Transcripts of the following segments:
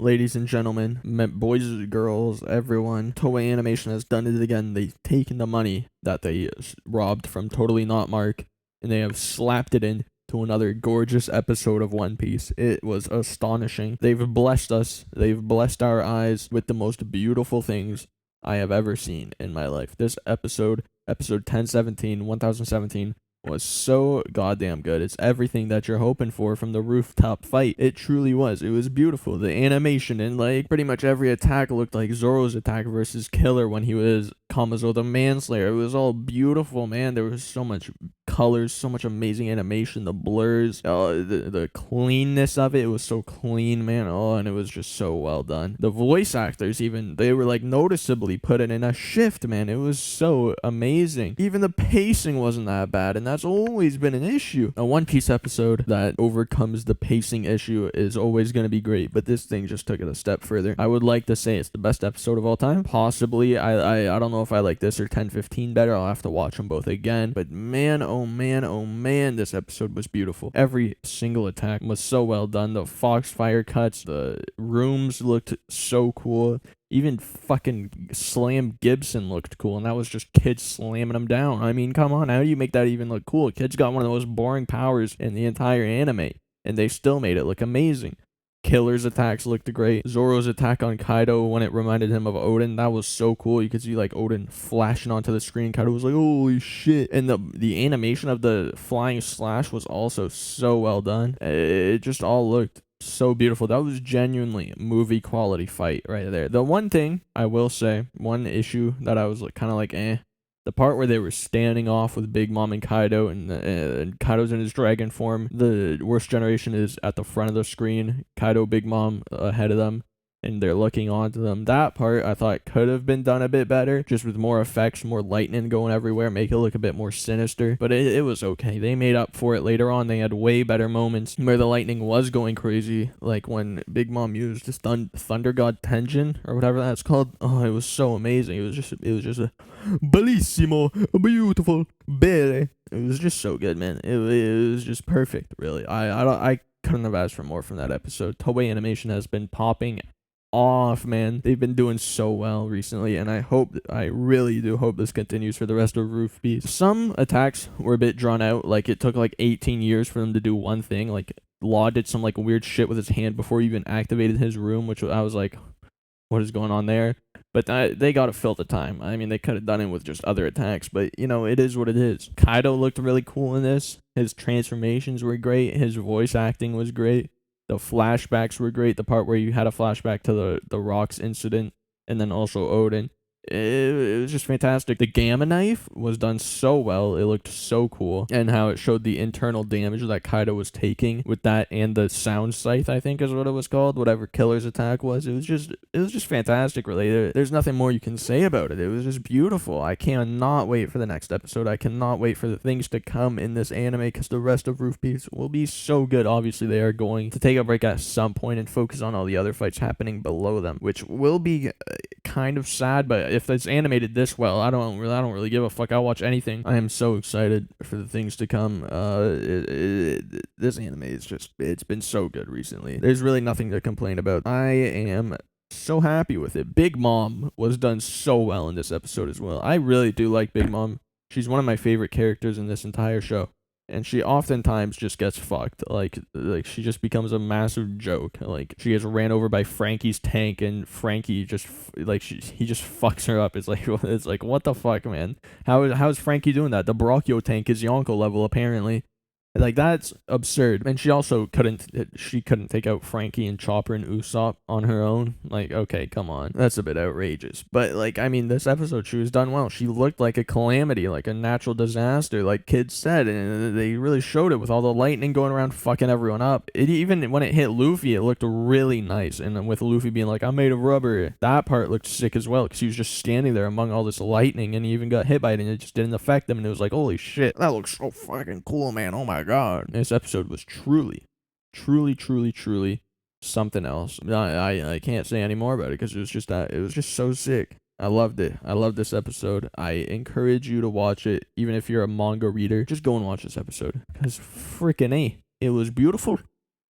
ladies and gentlemen, boys and girls, everyone, Toei Animation has done it again. They've taken the money that they robbed from Totally Not Mark, and they have slapped it in to another gorgeous episode of One Piece. It was astonishing. They've blessed us. They've blessed our eyes with the most beautiful things I have ever seen in my life. This episode 1017 was so goddamn good. It's everything that you're hoping for from the rooftop fight. It truly was. It was beautiful. The animation and like pretty much every attack looked like Zoro's attack versus Killer when he was Kamazo the Manslayer. It was all beautiful, man. There was so much colors, so much amazing animation, the blurs, the cleanness of it. It was so clean, man. Oh, and it was just so well done. The voice actors, even, they were like noticeably put in a shift, man. It was so amazing. Even the pacing wasn't that bad, and that's always been an issue. A One Piece episode that overcomes the pacing issue is always going to be great, but this thing just took it a step further. I would like to say it's the best episode of all time. Possibly, I don't know if I like this or 1015 better. I'll have to watch them both again, but man, oh man, oh man, this episode was beautiful. Every single attack was so well done. The Foxfire cuts, the rooms looked so cool. Even fucking Slam Gibson looked cool, and that was just Kids slamming him down. I mean, come on, how do you make that even look cool? Kids got one of the most boring powers in the entire anime, and they still made it look amazing. Killer's attacks looked great. Zoro's attack on Kaido when it reminded him of Odin, that was so cool. You could see like Odin flashing onto the screen. Kaido was like, holy shit. And the animation of the flying slash was also so well done. It just all looked so beautiful. That was genuinely movie quality fight right there. The one thing I will say, one issue that I was like kind of like the part where they were standing off with Big Mom and Kaido, and Kaido's in his dragon form. The worst generation is at the front of the screen. Kaido, Big Mom ahead of them, and they're looking onto them. That part I thought could have been done a bit better, just with more effects, more lightning going everywhere, make it look a bit more sinister. But it was okay. They made up for it later on. They had way better moments where the lightning was going crazy, like when Big Mom used this Thunder God Tenjin or whatever that's called. Oh, it was so amazing. It was just a bellissimo, beautiful, belle. It was just so good, man. It was just perfect, really. I couldn't have asked for more from that episode. Toei Animation has been popping off, man. They've been doing so well recently, and I really do hope this continues for the rest of Roof Beast. Some attacks were a bit drawn out, like it took like 18 years for them to do one thing. Like Law did some like weird shit with his hand before he even activated his room, which I was like, what is going on there? But they gotta fill the time. I mean, they could have done it with just other attacks, but you know, it is what it is. Kaido looked really cool in this. His transformations were great. His voice acting was great. The flashbacks were great. The part where you had a flashback to the Rocks incident, and then also Odin. It was just fantastic. The Gamma Knife was done so well. It looked so cool. And how it showed the internal damage that Kaido was taking with that, and the Sound Scythe, I think is what it was called. Whatever Killer's attack was. It was just fantastic, really. There's nothing more you can say about it. It was just beautiful. I cannot wait for the next episode. I cannot wait for the things to come in this anime, because the rest of Roof Beast will be so good. Obviously, they are going to take a break at some point and focus on all the other fights happening below them, which will be kind of sad, but if it's animated this well, I don't really give a fuck. I'll watch anything. I am so excited for the things to come. This anime is just, it's been so good recently. There's really nothing to complain about. I am so happy with it. Big Mom was done so well in this episode as well. I really do like Big Mom. She's one of my favorite characters in this entire show. And she oftentimes just gets fucked. Like she just becomes a massive joke. Like she gets ran over by Frankie's tank, and Frankie just he just fucks her up. It's like what the fuck, man? How is Frankie doing that? The Brachio tank is Yonko level apparently. Like, that's absurd. And she also couldn't take out Frankie and Chopper and Usopp on her own. Like, okay, come on. That's a bit outrageous. But, like, I mean, this episode, she was done well. She looked like a calamity, like a natural disaster, like kids said. And they really showed it with all the lightning going around fucking everyone up. Even when it hit Luffy, it looked really nice. And with Luffy being like, I'm made of rubber, that part looked sick as well, because he was just standing there among all this lightning, and he even got hit by it, and it just didn't affect him. And it was like, holy shit, that looks so fucking cool, man. Oh my god. This episode was truly something else. I can't say any more about it, because it was just so sick. I loved it. I loved this episode. I encourage you to watch it. Even if you're a manga reader, just go and watch this episode, because freaking A, it was beautiful.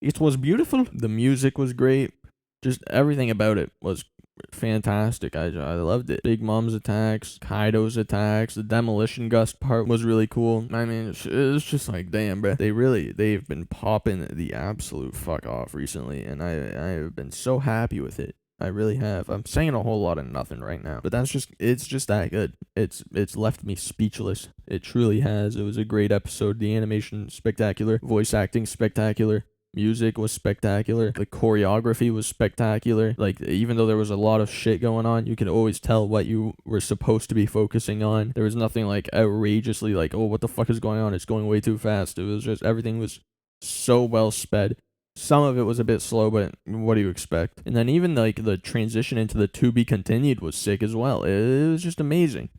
It was beautiful. The music was great. Just everything about it was fantastic. I loved it. Big Mom's attacks, Kaido's attacks, the Demolition Gust part was really cool. I mean, it's just like, damn, bro. They've been popping the absolute fuck off recently, and I have been so happy with it. I really have. I'm saying a whole lot of nothing right now, but it's just that good. It's left me speechless. It truly has. It was a great episode. The animation spectacular, voice acting spectacular. Music was spectacular. The choreography was spectacular. Like, even though there was a lot of shit going on, you could always tell what you were supposed to be focusing on. There was nothing like outrageously like, oh, what the fuck is going on? It's going way too fast. It was just, everything was so well sped. Some of it was a bit slow, but what do you expect? And then even like the transition into the to be continued was sick as well. It was just amazing.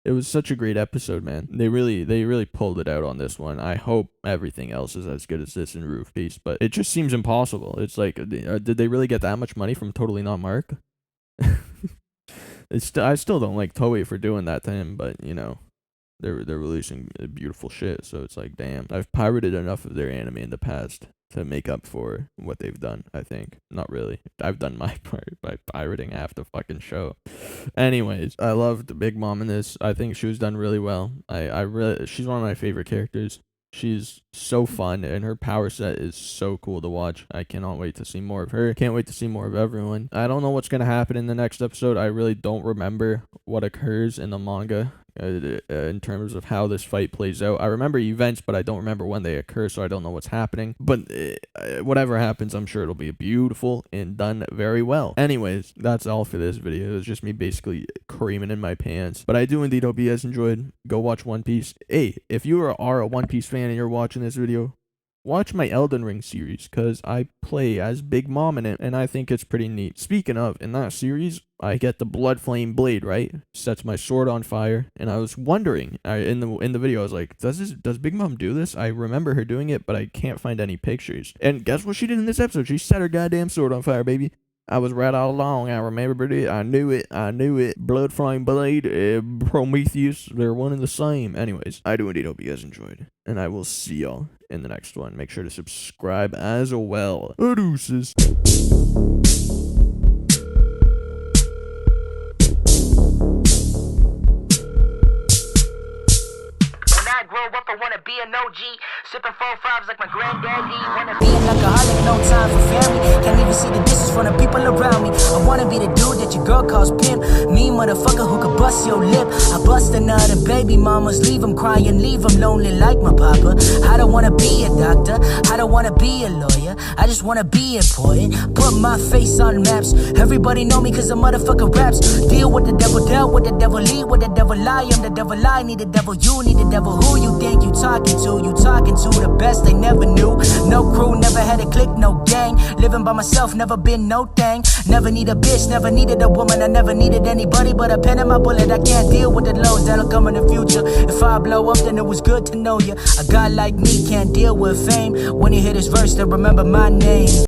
It was such a great episode, man. They really pulled it out on this one. I hope everything else is as good as this in Roof Beast, but it just seems impossible. It's like, did they really get that much money from Totally Not Mark? I still don't like Toei for doing that to him, but you know, they're releasing beautiful shit, so it's like, damn. I've pirated enough of their anime in the past to make up for what they've done, I think. Not really. I've done my part by pirating half the fucking show. Anyways, I loved Big Mom in this. I think she was done really well. She's one of my favorite characters. She's so fun, and her power set is so cool to watch. I cannot wait to see more of her. Can't wait to see more of everyone. I don't know what's going to happen in the next episode. I really don't remember what occurs in the manga in terms of how this fight plays out. I remember events, but I don't remember when they occur, so I don't know what's happening. But whatever happens, I'm sure it'll be beautiful and done very well. Anyways, that's all for this video. It was just me basically creaming in my pants. But I do indeed hope you guys enjoyed. Go watch One Piece. Hey, if you are a One Piece fan and you're watching this video, watch my Elden Ring series, because I play as Big Mom in it, and I think it's pretty neat. Speaking of, in that series, I get the Blood Flame Blade, right? Sets my sword on fire, and I was wondering, in the video, I was like, does Big Mom do this? I remember her doing it, but I can't find any pictures. And guess what she did in this episode? She set her goddamn sword on fire, baby. I was right all along. I remembered it. I knew it. Blood Flame Blade, Prometheus, they're one and the same. Anyways, I do indeed hope you guys enjoyed, and I will see y'all in the next one. Make sure to subscribe as well. Deuces. I wanna be an OG, sipping 4-5s like my granddaddy. Wanna be an alcoholic, no time for family. Can't even see the dishes from the people around me. I wanna be the dude that your girl calls pimp. Me, motherfucker, who could bust your lip. I bust a nut and baby mamas, leave them crying, leave them lonely like my papa. I don't wanna be a doctor, I don't wanna be a lawyer. I just wanna be important, put my face on maps. Everybody know me cause the motherfucker raps. Deal with the devil, dealt with the devil, lead with the devil, lie. I'm the devil, I need the devil, you need the devil. Who you think you talking to? You talking to the best they never knew. No crew, never had a clique, no gang. Living by myself, never been no thing. Never need a bitch, never needed a woman. I never needed anybody but a pen and my bullet. I can't deal with the lows that'll come in the future. If I blow up, then it was good to know you. A guy like me can't deal with fame. When you hear this verse, then remember my name.